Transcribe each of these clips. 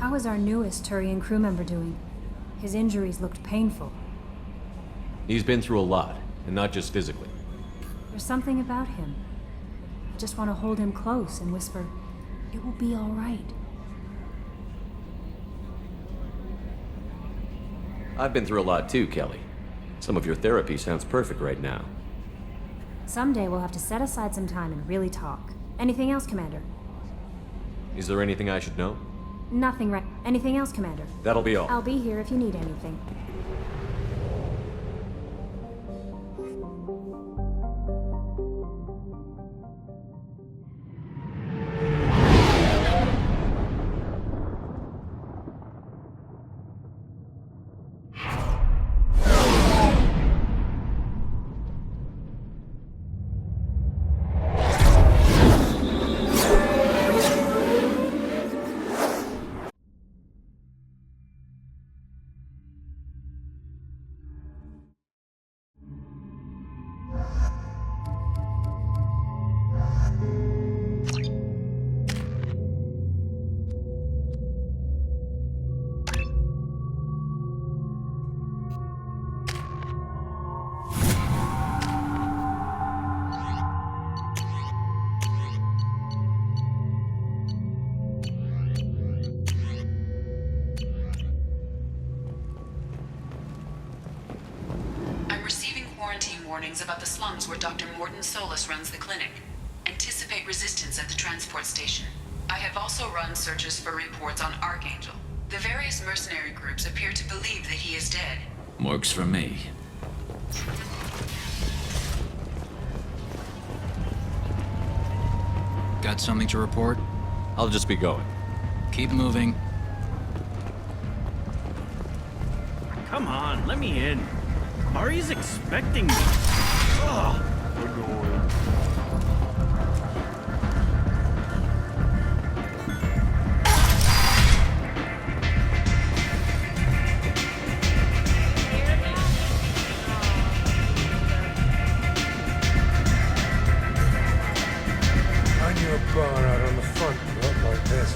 How is our newest Turian crew member doing? His injuries looked painful. He's been through a lot, and not just physically. There's something about him. I just want to hold him close and whisper, "It will be all right." I've been through a lot too, Kelly. Some of your therapy sounds perfect right now. Someday we'll have to set aside some time and really talk. Anything else, Commander? Is there anything I should know? Nothing right. Anything else, Commander? That'll be all. I'll be here if you need anything. Warnings about the slums where Dr. Morton Solus runs the clinic. Anticipate resistance at the transport station. I have also run searches for reports on Archangel. The various mercenary groups appear to believe that he is dead. Works for me. Got something to report? I'll just be going. Keep moving. Come on, let me in. Ari's expecting me. Ugh. Annoying. I knew a bar out on the front, not like this.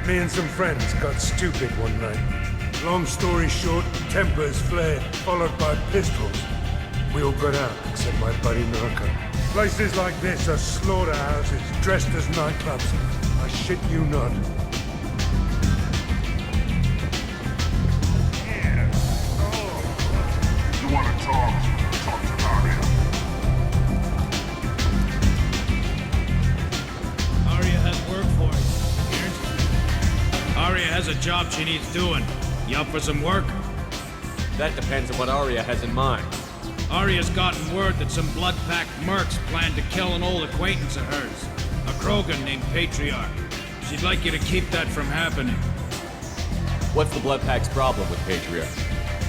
Me and some friends got stupid one night. Long story short, tempers flared, followed by pistols. We all got out, except my buddy Narco. Places like this are slaughterhouses, dressed as nightclubs. I shit you not. Yeah. Oh. You wanna talk? Talk to Arya. Arya has work for you. Arya has a job she needs doing. You up for some work? That depends on what Arya has in mind. Arya's gotten word that some blood-packed mercs plan to kill an old acquaintance of hers, a Krogan named Patriarch. She'd like you to keep that from happening. What's the Blood Pack's problem with Patriarch?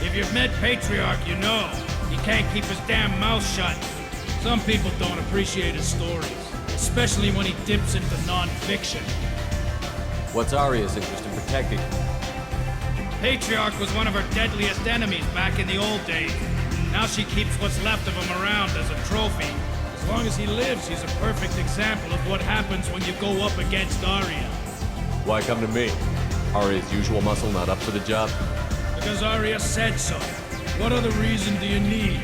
If you've met Patriarch, you know. He can't keep his damn mouth shut. Some people don't appreciate his stories, especially when he dips into non-fiction. What's Arya's interest in protecting him? Patriarch was one of her deadliest enemies back in the old days. Now she keeps what's left of him around as a trophy. As long as he lives, he's a perfect example of what happens when you go up against Arya. Why come to me? Arya's usual muscle not up for the job? Because Arya said so. What other reason do you need?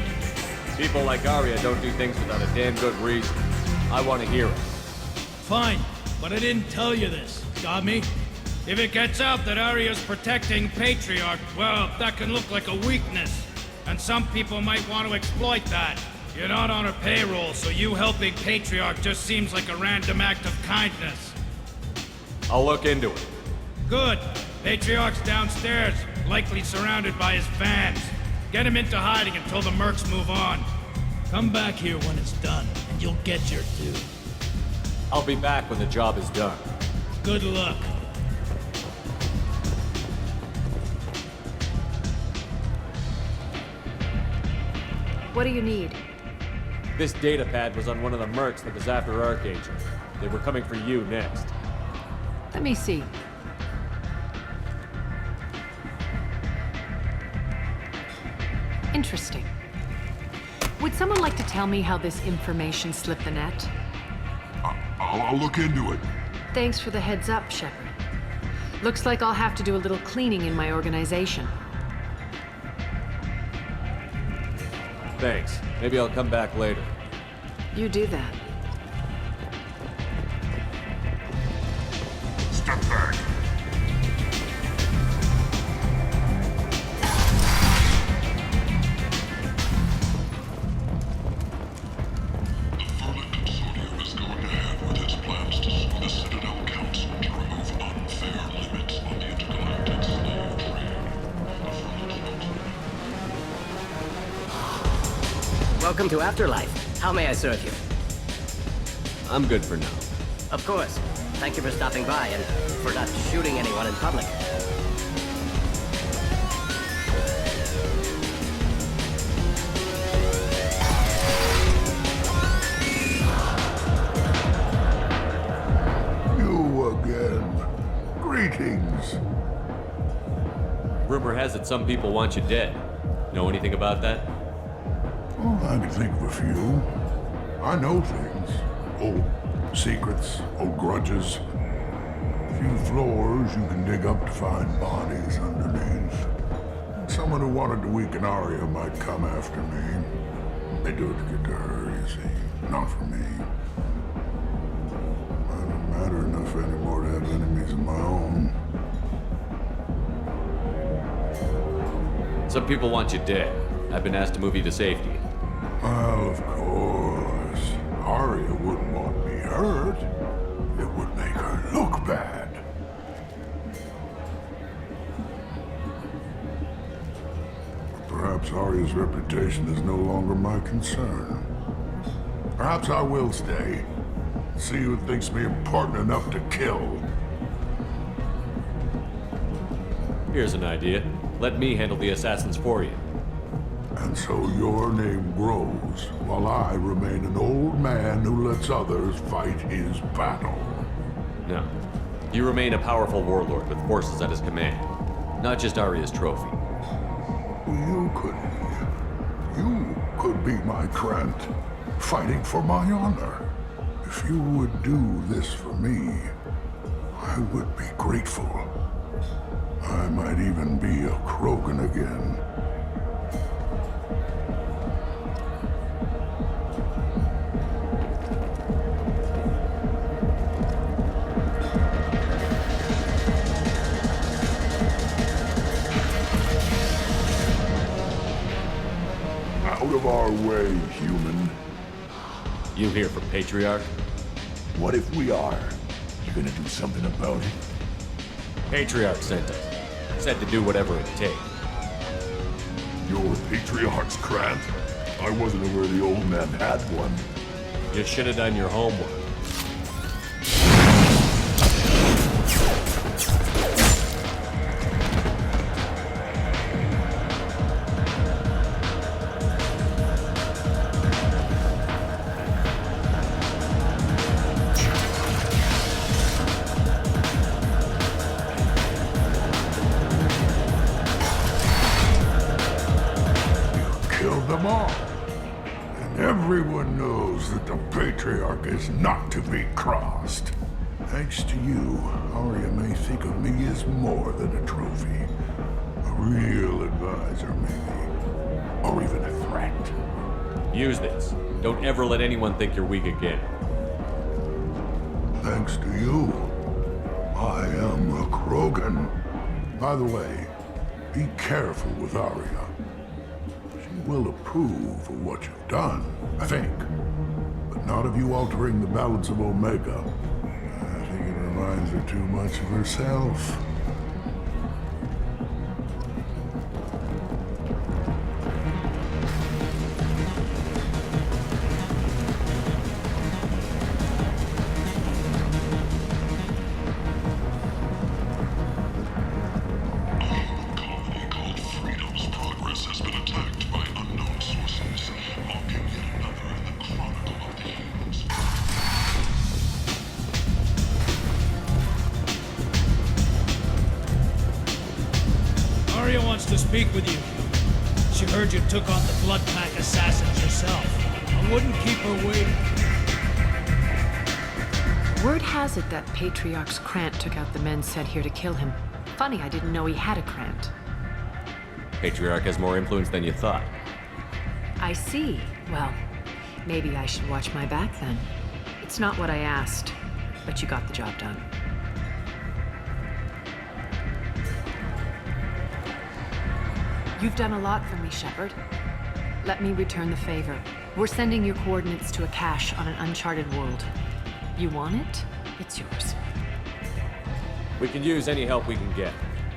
People like Arya don't do things without a damn good reason. I want to hear it. Fine, but I didn't tell you this. Got me? If it gets out that Arya's protecting Patriarch, well, that can look like a weakness. And some people might want to exploit that. You're not on her payroll, so you helping Patriarch just seems like a random act of kindness. I'll look into it. Good. Patriarch's downstairs, likely surrounded by his fans. Get him into hiding until the mercs move on. Come back here when it's done, and you'll get your due. I'll be back when the job is done. Good luck. What do you need? This data pad was on one of the mercs that was after Archangel. They were coming for you next. Let me see. Interesting. Would someone like to tell me how this information slipped the net? I'll look into it. Thanks for the heads up, Shepard. Looks like I'll have to do a little cleaning in my organization. Thanks. Maybe I'll come back later. You do that. Step back. The Vermin Consortium is going ahead with its plans to sue the Citadel Council to remove unfair limits on the intergalactic slave trade. Welcome to Afterlife. How may I serve you? I'm good for now. Of course. Thank you for stopping by and for not shooting anyone in public. You again. Greetings. Rumor has it some people want you dead. Know anything about that? Oh, I can think of a few. I know things. Old secrets, old grudges. A few floors you can dig up to find bodies underneath. Someone who wanted to weaken Arya might come after me. They do it to get to her, you see. Not for me. I don't matter enough anymore to have enemies of my own. Some people want you dead. I've been asked to move you to safety. Well, of course. Arya wouldn't want me hurt. It would make her look bad. Perhaps Arya's reputation is no longer my concern. Perhaps I will stay. See who thinks me important enough to kill. Here's an idea. Let me handle the assassins for you. And so your name grows, while I remain an old man who lets others fight his battle. No. You remain a powerful warlord with forces at his command. Not just Arya's trophy. You could be my Krant, fighting for my honor. If you would do this for me, I would be grateful. I might even be a Krogan again. Out of our way, human. You here for Patriarch? What if we are? You gonna do something about it? Patriarch sent us. Said to do whatever it takes. You're Patriarch's Krant? I wasn't aware the old man had one. You should have done your homework. Killed them all. And everyone knows that the Patriarch is not to be crossed. Thanks to you, Arya may think of me as more than a trophy. A real advisor, maybe. Or even a threat. Use this. Don't ever let anyone think you're weak again. Thanks to you, I am a Krogan. By the way, be careful with Arya. She will approve of what you've done, I think. But not of you altering the balance of Omega. I think it reminds her too much of herself. Arya wants to speak with you. She heard you took on the Blood Pack assassins yourself. I wouldn't keep her waiting. Word has it that Patriarch's Krant took out the men sent here to kill him. Funny, I didn't know he had a Krant. Patriarch has more influence than you thought. I see. Well, maybe I should watch my back then. It's not what I asked, but you got the job done. You've done a lot for me, Shepard. Let me return the favor. We're sending your coordinates to a cache on an uncharted world. You want it? It's yours. We can use any help we can get.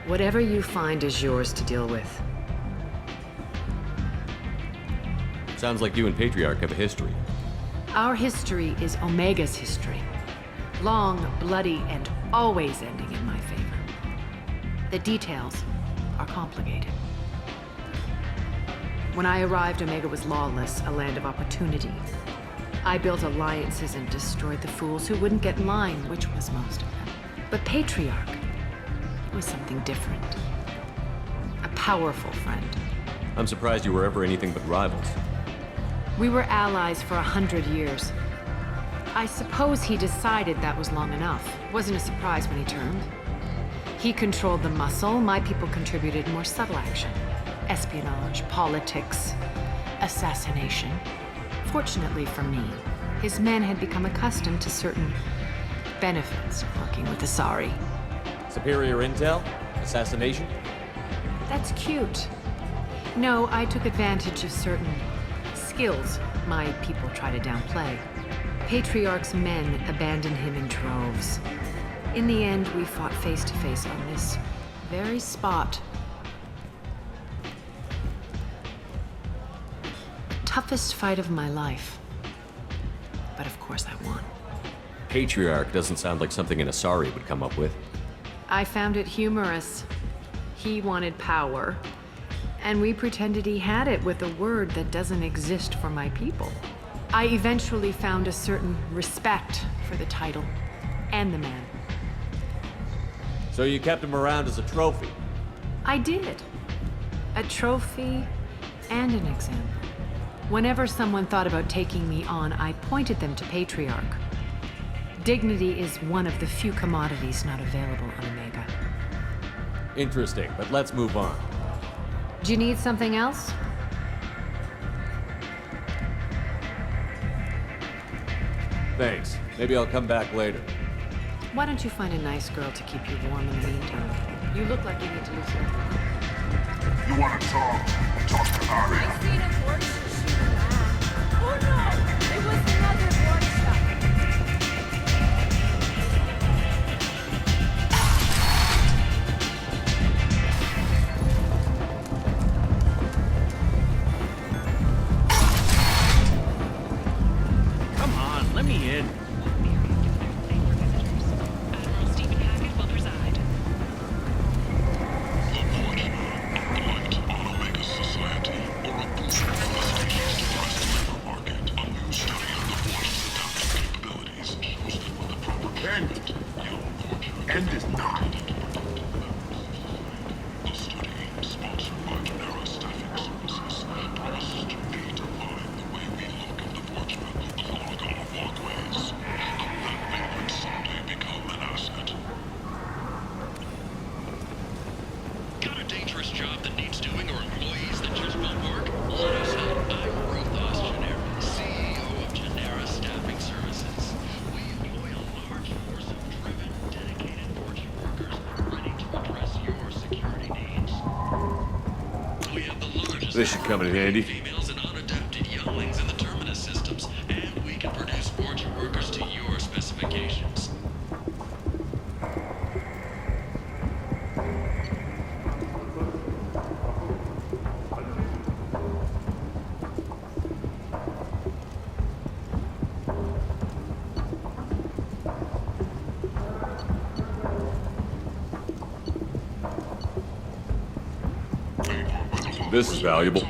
Whatever you find is yours to deal with. Sounds like you and Patriarch have a history. Our history is Omega's history. Long, bloody, and always ending in my favor. The details are complicated. When I arrived, Omega was lawless, a land of opportunity. I built alliances and destroyed the fools who wouldn't get in line, which was most of them. But Patriarch, it was something different. A powerful friend. I'm surprised you were ever anything but rivals. We were allies for 100 years. I suppose he decided that was long enough. Wasn't a surprise when he turned. He controlled the muscle, my people contributed more subtle action. Espionage, politics, assassination. Fortunately for me, his men had become accustomed to certain benefits of working with the Asari. Superior intel? Assassination? That's cute. No, I took advantage of certain skills my people try to downplay. Patriarch's men abandoned him in droves. In the end, we fought face to face on this very spot. Toughest fight of my life. But of course I won. Patriarch doesn't sound like something an Asari would come up with. I found it humorous. He wanted power, and we pretended he had it with a word that doesn't exist for my people. I eventually found a certain respect for the title and the man. So you kept him around as a trophy? I did. A trophy and an example. Whenever someone thought about taking me on, I pointed them to Patriarch. Dignity is one of the few commodities not available on Omega. Interesting, but let's move on. Do you need something else? Thanks. Maybe I'll come back later. Why don't you find a nice girl to keep you warm in the meantime? You look like you need to loosen up. You want to talk? Talk to Ari. I seen a Vortex shoot a man. Oh no! It was another Vortex. Come on, let me in. Admiral Stephen Hackett will preside. End is not. Got a dangerous job that needs doing or employees that just won't work? Let us help. I'm Ruthos Genera, CEO of Genera Staffing Services. We employ a large force of driven, dedicated fortune workers ready to address your security needs. We have the largest This should come in handy. females and unadapted younglings in the Terminus systems, and we can produce fortune workers to your specifications. This is valuable.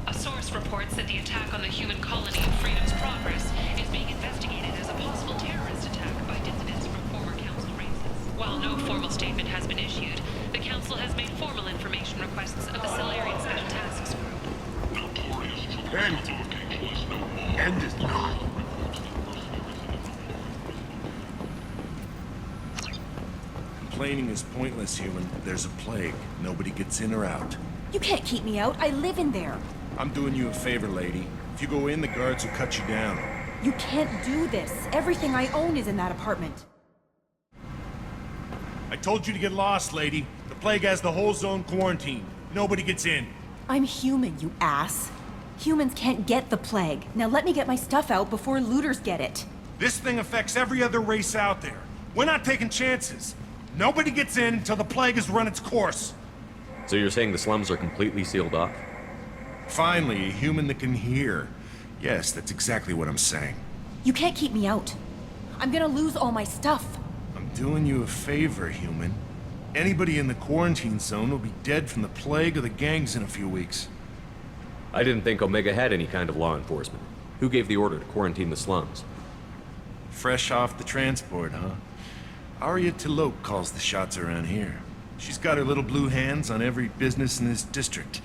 A source reports that the attack on the human colony of Freedom's Progress is being investigated as a possible terrorist attack by dissidents from former council races. While no formal statement has been issued, the council has made formal information requests of the Solarian Special Tasks Group. End is not. Complaining is pointless, human. There's a plague. Nobody gets in or out. You can't keep me out. I live in there. I'm doing you a favor, lady. If you go in, the guards will cut you down. You can't do this. Everything I own is in that apartment. I told you to get lost, lady. The plague has the whole zone quarantined. Nobody gets in. I'm human, you ass. Humans can't get the plague. Now let me get my stuff out before looters get it. This thing affects every other race out there. We're not taking chances. Nobody gets in until the plague has run its course. So you're saying the slums are completely sealed off? Finally, a human that can hear. Yes, that's exactly what I'm saying. You can't keep me out. I'm gonna lose all my stuff. I'm doing you a favor, human. Anybody in the quarantine zone will be dead from the plague or the gangs in a few weeks. I didn't think Omega had any kind of law enforcement. Who gave the order to quarantine the slums? Fresh off the transport, huh? Arya Tilok calls the shots around here. She's got her little blue hands on every business in this district.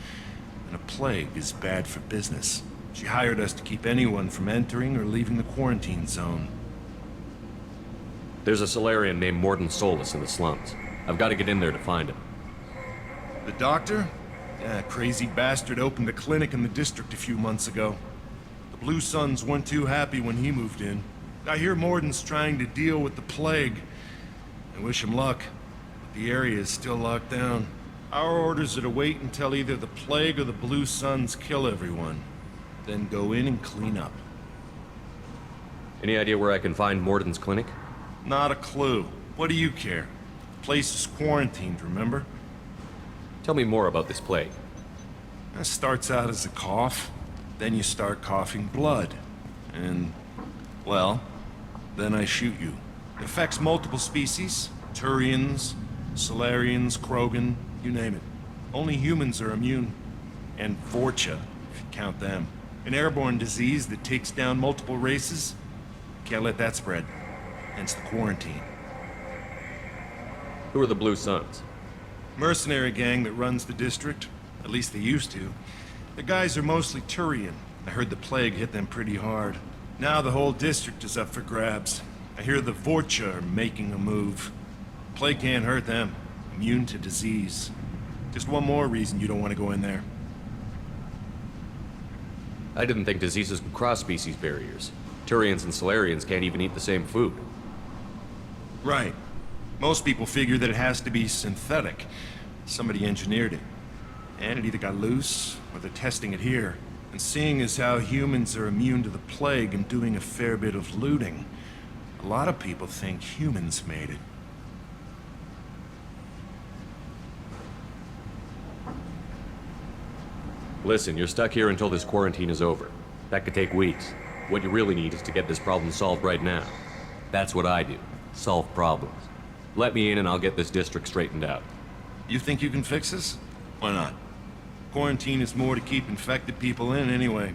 And a plague is bad for business. She hired us to keep anyone from entering or leaving the quarantine zone. There's a Solarian named Morden Solus in the slums. I've got to get in there to find him. The doctor? Yeah, crazy bastard opened a clinic in the district a few months ago. The Blue Suns weren't too happy when he moved in. I hear Morden's trying to deal with the plague. I wish him luck, but the area is still locked down. Our orders are to wait until either the plague or the Blue Suns kill everyone. Then go in and clean up. Any idea where I can find Morden's clinic? Not a clue. What do you care? The place is quarantined, remember? Tell me more about this plague. It starts out as a cough, then you start coughing blood. And, well, then I shoot you. It affects multiple species. Turians, Solarians, Krogan, you name it. Only humans are immune. And Vorcha, if you count them. An airborne disease that takes down multiple races. Can't let that spread. Hence the quarantine. Who are the Blue Suns? Mercenary gang that runs the district. At least they used to. The guys are mostly Turian. I heard the plague hit them pretty hard. Now the whole district is up for grabs. I hear the Vorcha are making a move. Plague can't hurt them. Immune to disease. Just one more reason you don't want to go in there. I didn't think diseases could cross species barriers. Turians and Solarians can't even eat the same food. Right. Most people figure that it has to be synthetic. Somebody engineered it. And it either got loose, or they're testing it here. And seeing as how humans are immune to the plague and doing a fair bit of looting, a lot of people think humans made it. Listen, you're stuck here until this quarantine is over. That could take weeks. What you really need is to get this problem solved right now. That's what I do. Solve problems. Let me in and I'll get this district straightened out. You think you can fix this? Why not? Quarantine is more to keep infected people in anyway.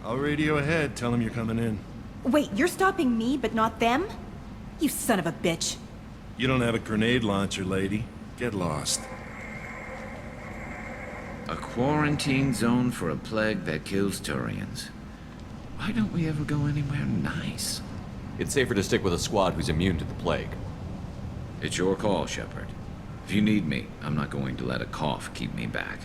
I'll radio ahead, tell them you're coming in. Wait, you're stopping me, but not them? You son of a bitch. You don't have a grenade launcher, lady. Get lost. A quarantine zone for a plague that kills Turians. Why don't we ever go anywhere nice? It's safer to stick with a squad who's immune to the plague. It's your call, Shepard. If you need me, I'm not going to let a cough keep me back.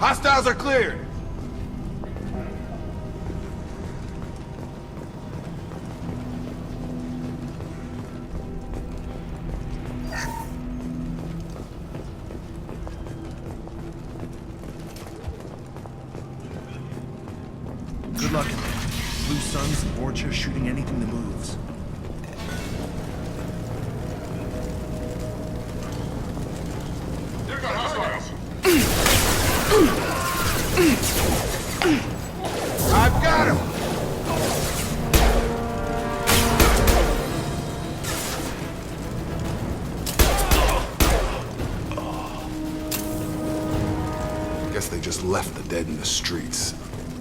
Hostiles are cleared. Good luck in there. Blue Suns and Vorcha shooting anything that moves. I've got him! Guess they just left the dead in the streets.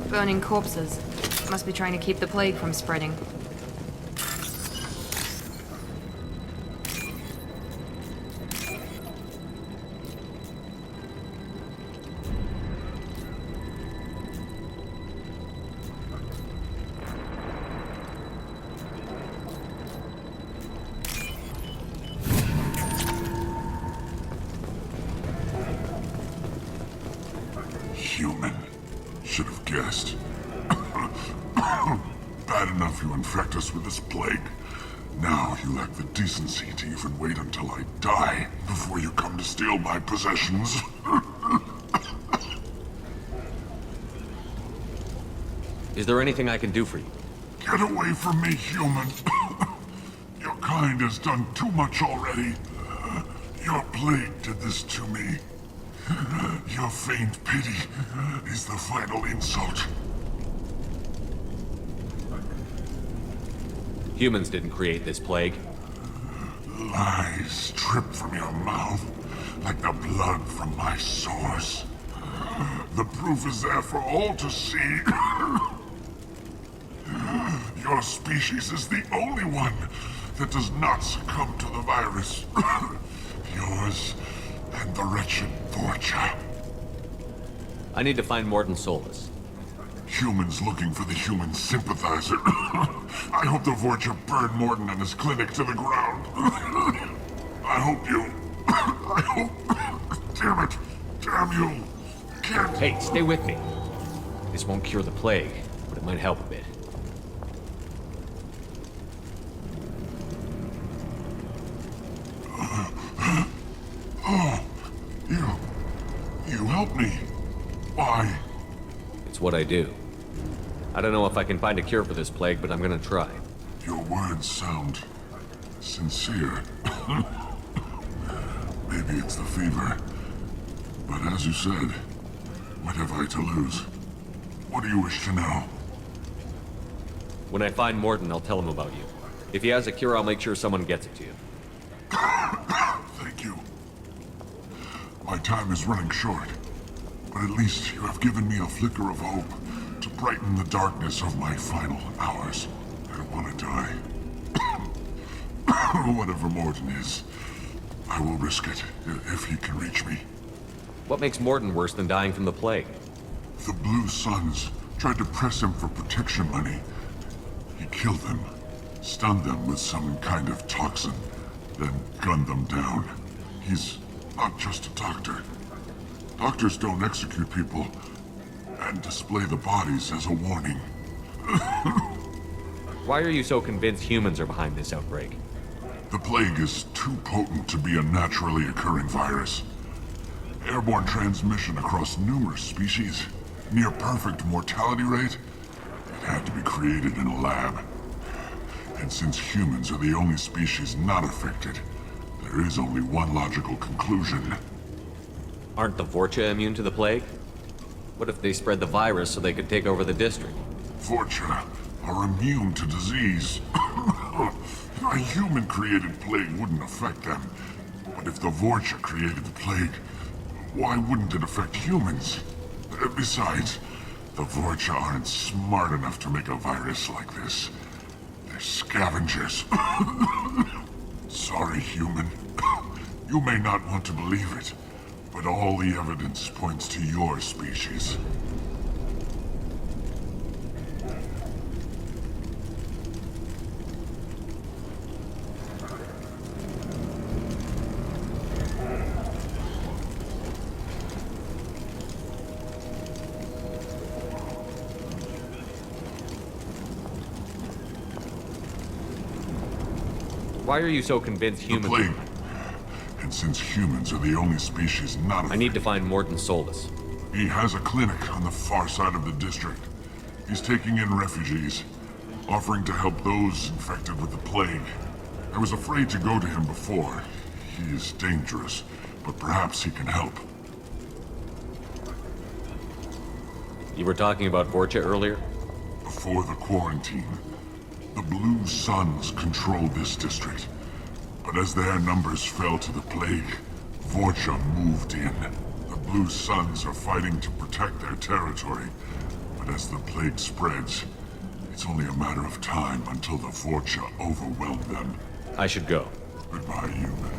Burning corpses. Must be trying to keep the plague from spreading. Human. Should have guessed. Bad enough you infect us with this plague. Now you lack the decency to even wait until I die before you come to steal my possessions. Is there anything I can do for you? Get away from me, human. Your kind has done too much already. Your plague did this to me. Your faint pity is the final insult. Humans didn't create this plague. Lies drip from your mouth like the blood from my sores. The proof is there for all to see. Your species is the only one that does not succumb to the virus. Yours and the wretched Vorcha. I need to find Morton Solus. Humans looking for the human sympathizer. I hope the Vorcha burned Morton and his clinic to the ground. I hope you... I hope... Damn it. Damn you. Can't... Hey, stay with me. This won't cure the plague, but it might help a bit. Oh, you helped me. Why? It's what I do. I don't know if I can find a cure for this plague, but I'm gonna try. Your words sound sincere. Maybe it's the fever. But as you said, what have I to lose? What do you wish to know? When I find Morton, I'll tell him about you. If he has a cure, I'll make sure someone gets it to you. Thank you. My time is running short, but at least you have given me a flicker of hope to brighten the darkness of my final hours. I don't want to die. Whatever Morton is, I will risk it if he can reach me. What makes Morton worse than dying from the plague? The Blue Suns tried to press him for protection money. He killed them, stunned them with some kind of toxin, then gunned them down. He's not just a doctor. Doctors don't execute people and display the bodies as a warning. Why are you so convinced humans are behind this outbreak? The plague is too potent to be a naturally occurring virus. Airborne transmission across numerous species, near perfect mortality rate. It had to be created in a lab. And since humans are the only species not affected, there is only one logical conclusion. Aren't the Vorcha immune to the plague? What if they spread the virus so they could take over the district? Vorcha are immune to disease. A human-created plague wouldn't affect them. But if the Vorcha created the plague, why wouldn't it affect humans? Besides, the Vorcha aren't smart enough to make a virus like this. They're scavengers. Sorry, human. You may not want to believe it, but all the evidence points to your species. Why are you so convinced humans... The plague. And since humans are the only species not affected... I need to find Morton Solus. He has a clinic on the far side of the district. He's taking in refugees, offering to help those infected with the plague. I was afraid to go to him before. He is dangerous, but perhaps he can help. You were talking about Vorcha earlier? Before the quarantine, the Blue Suns controlled this district. But as their numbers fell to the plague, Vorcha moved in. The Blue Suns are fighting to protect their territory. But as the plague spreads, it's only a matter of time until the Vorcha overwhelm them. I should go. Goodbye, human.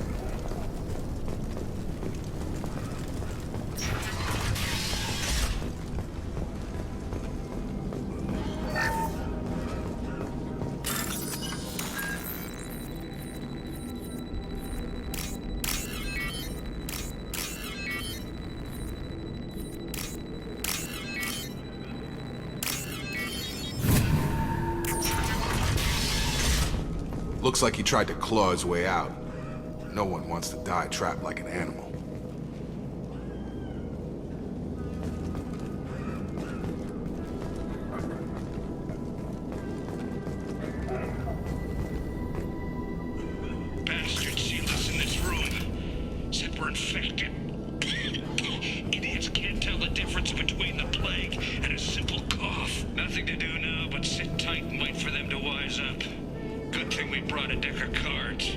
Looks like he tried to claw his way out. No one wants to die trapped like an animal. Bastard sealed us in this room. Said we're infected. Idiots can't tell the difference between the plague and a simple cough. Nothing to do now but sit tight and wait for them to wise up. Good thing we brought a deck of cards.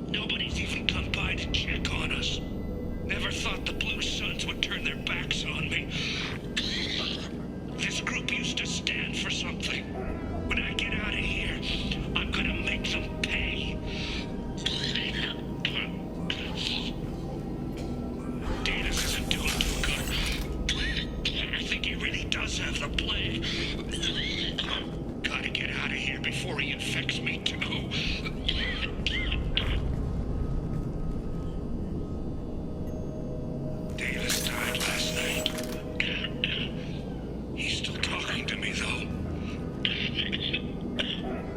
Nobody's even come by to check on us. Never thought the Blue Suns would turn their backs on me. This group used to stand for something. When I get out of here, I'm gonna make them pay. Davis isn't doing too good. I think he really does have the plague. Gotta get out of here before he infects me too. Davis died last night. He's still talking to me, though.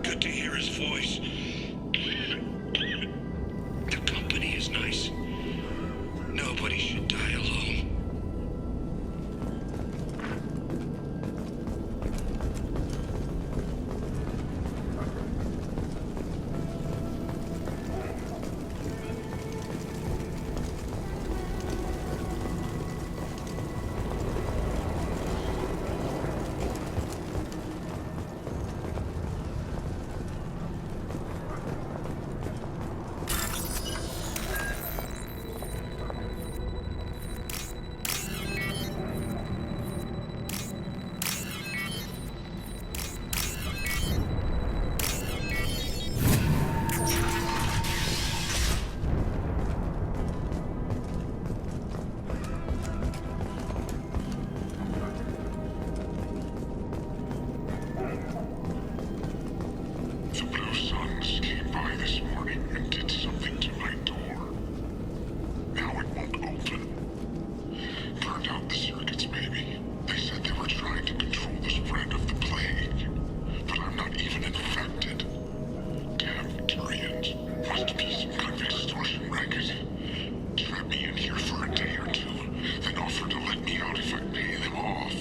Good to hear his voice. The company is nice. Nobody should die alone. The Blue Suns came by this morning and did something to my door. Now it won't open. Burned out the circuits, maybe. They said they were trying to control the spread of the plague. But I'm not even infected. Damn Turians. Must be some kind of extortion racket. Trap me in here for a day or two, then offer to let me out if I pay them off.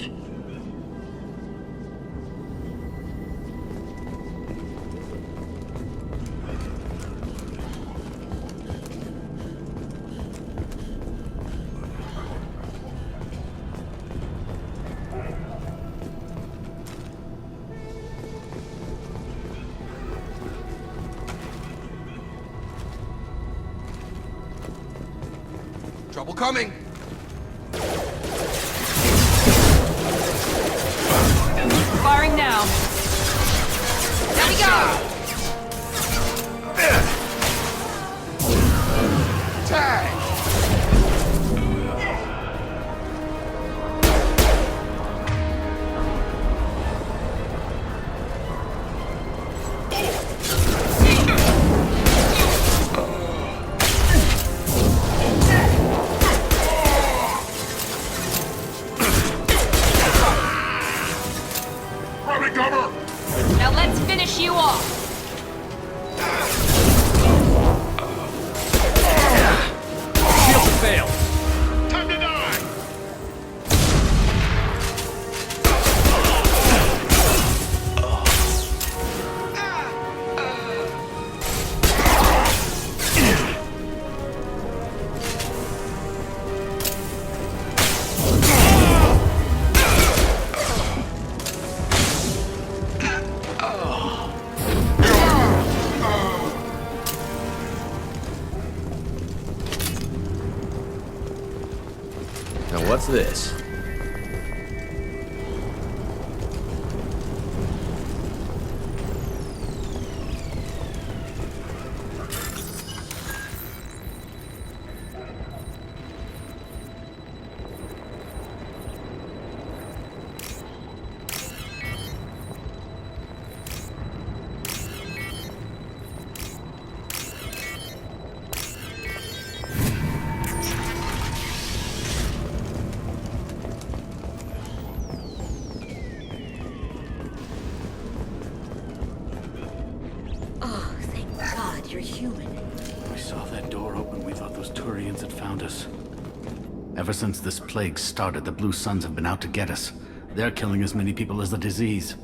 Trouble coming! Firing now. There we go! Tag! Let's finish you off! Shield failed. Time to die! Now what's this? Oh, thank God you're human. We saw that door open, we thought those Turians had found us. Ever since this plague started, the Blue Suns have been out to get us. They're killing as many people as the disease.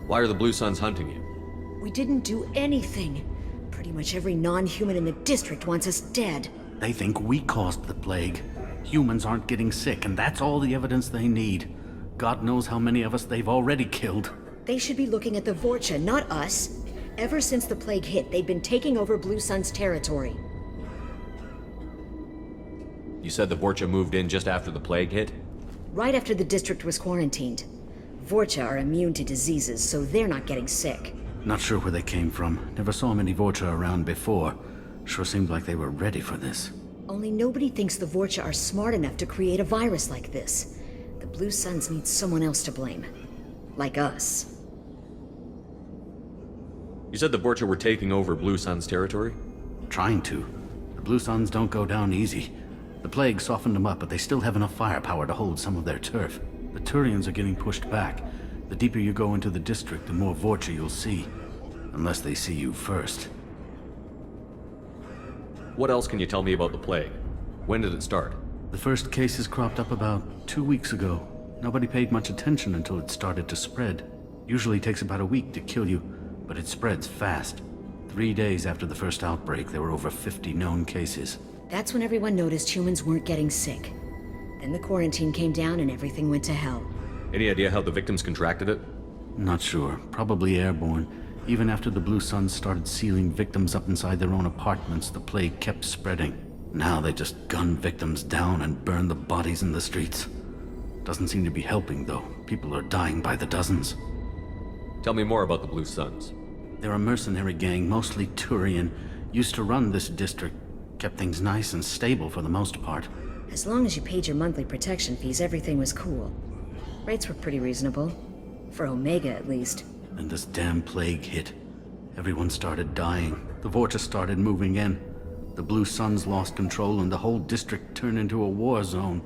Why are the Blue Suns hunting you? We didn't do anything. Pretty much every non-human in the district wants us dead. They think we caused the plague. Humans aren't getting sick, and that's all the evidence they need. God knows how many of us they've already killed. They should be looking at the Vorcha, not us. Ever since the plague hit, they've been taking over Blue Sun's territory. You said the Vorcha moved in just after the plague hit? Right after the district was quarantined. Vorcha are immune to diseases, so they're not getting sick. Not sure where they came from. Never saw many Vorcha around before. Sure seemed like they were ready for this. Only nobody thinks the Vorcha are smart enough to create a virus like this. The Blue Suns need someone else to blame. Like us. You said the Vorcha were taking over Blue Sun's territory? Trying to. The Blue Suns don't go down easy. The plague softened them up, but they still have enough firepower to hold some of their turf. The Turians are getting pushed back. The deeper you go into the district, the more Vorcha you'll see. Unless they see you first. What else can you tell me about the plague? When did it start? The first cases cropped up about 2 weeks ago. Nobody paid much attention until it started to spread. Usually takes about a week to kill you, but it spreads fast. 3 days after the first outbreak, there were over 50 known cases. That's when everyone noticed humans weren't getting sick. Then the quarantine came down and everything went to hell. Any idea how the victims contracted it? Not sure. Probably airborne. Even after the Blue Suns started sealing victims up inside their own apartments, the plague kept spreading. Now they just gun victims down and burn the bodies in the streets. Doesn't seem to be helping, though. People are dying by the dozens. Tell me more about the Blue Suns. They're a mercenary gang, mostly Turian. Used to run this district. Kept things nice and stable for the most part. As long as you paid your monthly protection fees, everything was cool. Rates were pretty reasonable. For Omega, at least. Then this damn plague hit. Everyone started dying. The Vorcha started moving in. The Blue Suns lost control and the whole district turned into a war zone.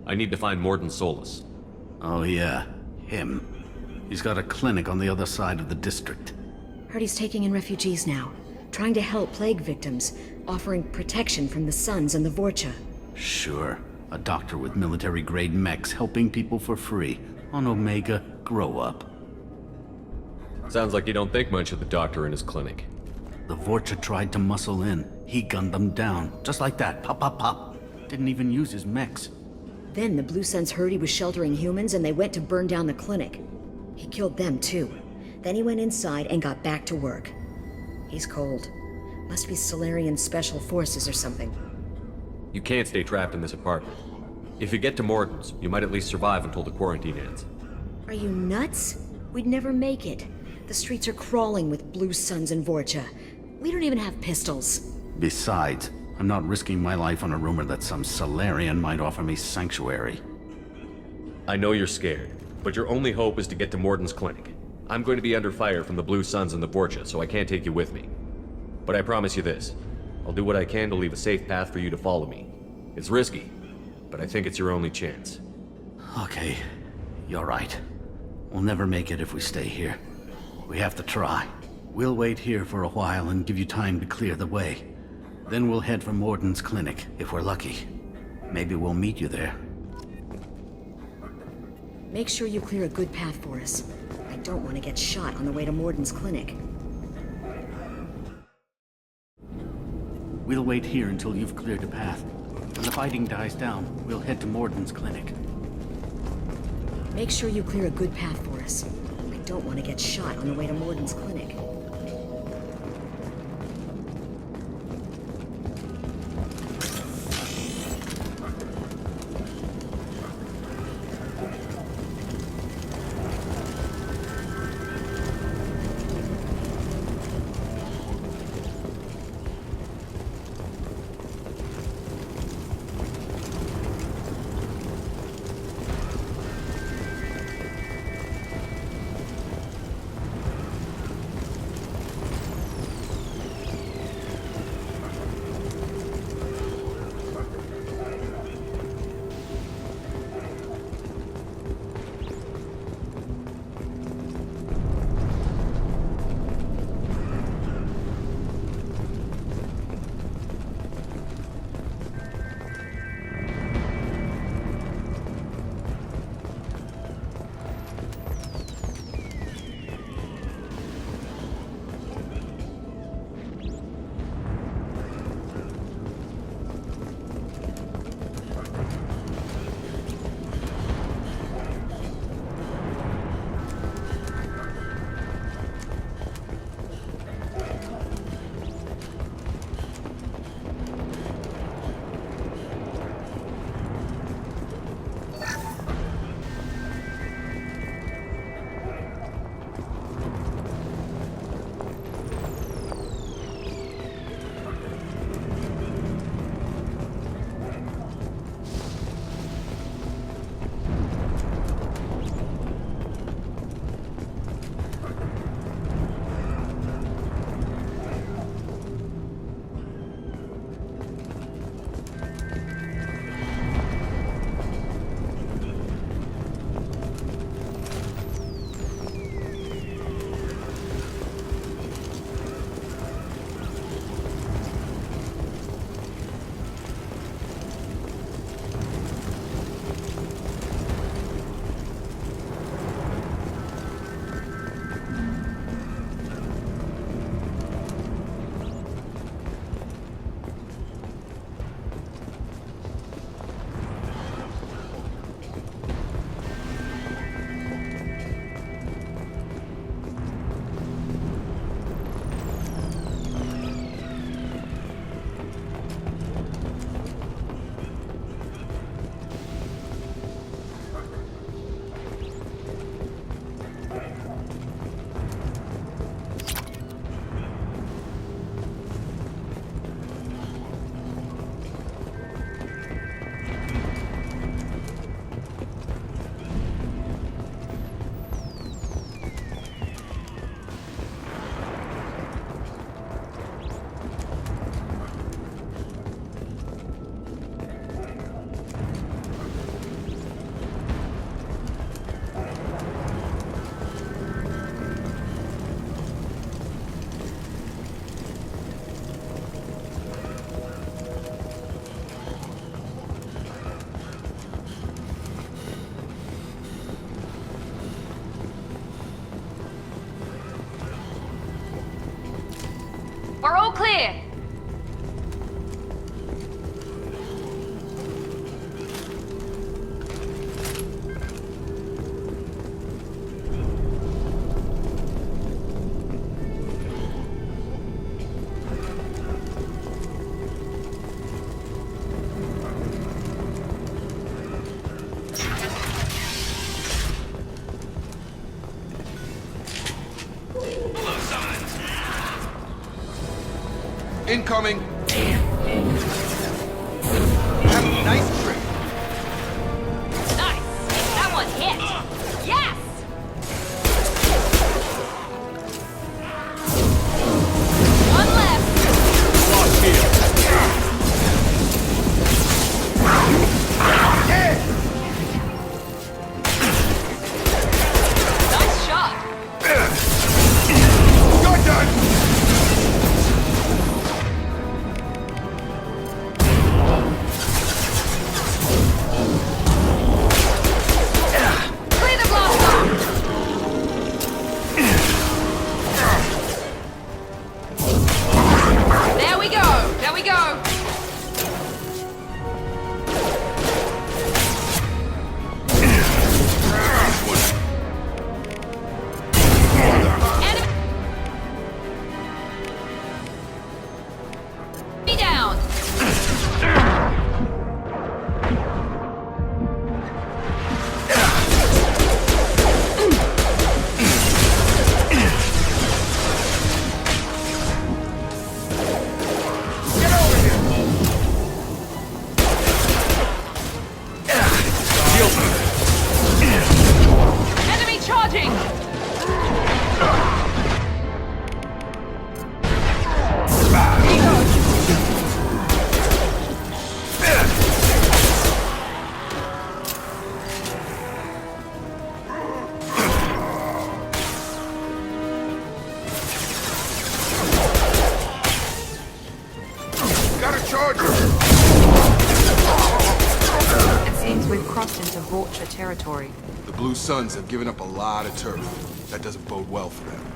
I need to find Morden Solus. Oh yeah, him. He's got a clinic on the other side of the district. Heard he's taking in refugees now. Trying to help plague victims. Offering protection from the Suns and the Vorcha. Sure. A doctor with military-grade mechs helping people for free. On Omega, grow up. Sounds like you don't think much of the doctor in his clinic. The Vorcha tried to muscle in. He gunned them down. Just like that. Pop, pop, pop. Didn't even use his mechs. Then the Blue Suns heard he was sheltering humans and they went to burn down the clinic. He killed them too. Then he went inside and got back to work. He's cold. Must be Solarian Special Forces or something. You can't stay trapped in this apartment. If you get to Morden's, you might at least survive until the quarantine ends. Are you nuts? We'd never make it. The streets are crawling with Blue Suns and Vorcha. We don't even have pistols. Besides, I'm not risking my life on a rumor that some Solarian might offer me sanctuary. I know you're scared, but your only hope is to get to Morden's clinic. I'm going to be under fire from the Blue Suns and the Vorcha, so I can't take you with me. But I promise you this. I'll do what I can to leave a safe path for you to follow me. It's risky, but I think it's your only chance. Okay, you're right. We'll never make it if we stay here. We have to try. We'll wait here for a while and give you time to clear the way. Then we'll head for Morden's clinic, if we're lucky. Maybe we'll meet you there. Make sure you clear a good path for us. I don't want to get shot on the way to Morden's clinic. We'll wait here until you've cleared a path. When the fighting dies down, we'll head to Morden's clinic. Make sure you clear a good path for us. I don't want to get shot on the way to Morden's clinic. We're all clear. Incoming! Have a nice trip. Nice! That one hit! Yes! One left! Lost here. crossed into vulture territory. The Blue Suns have given up a lot of turf. That doesn't bode well for them.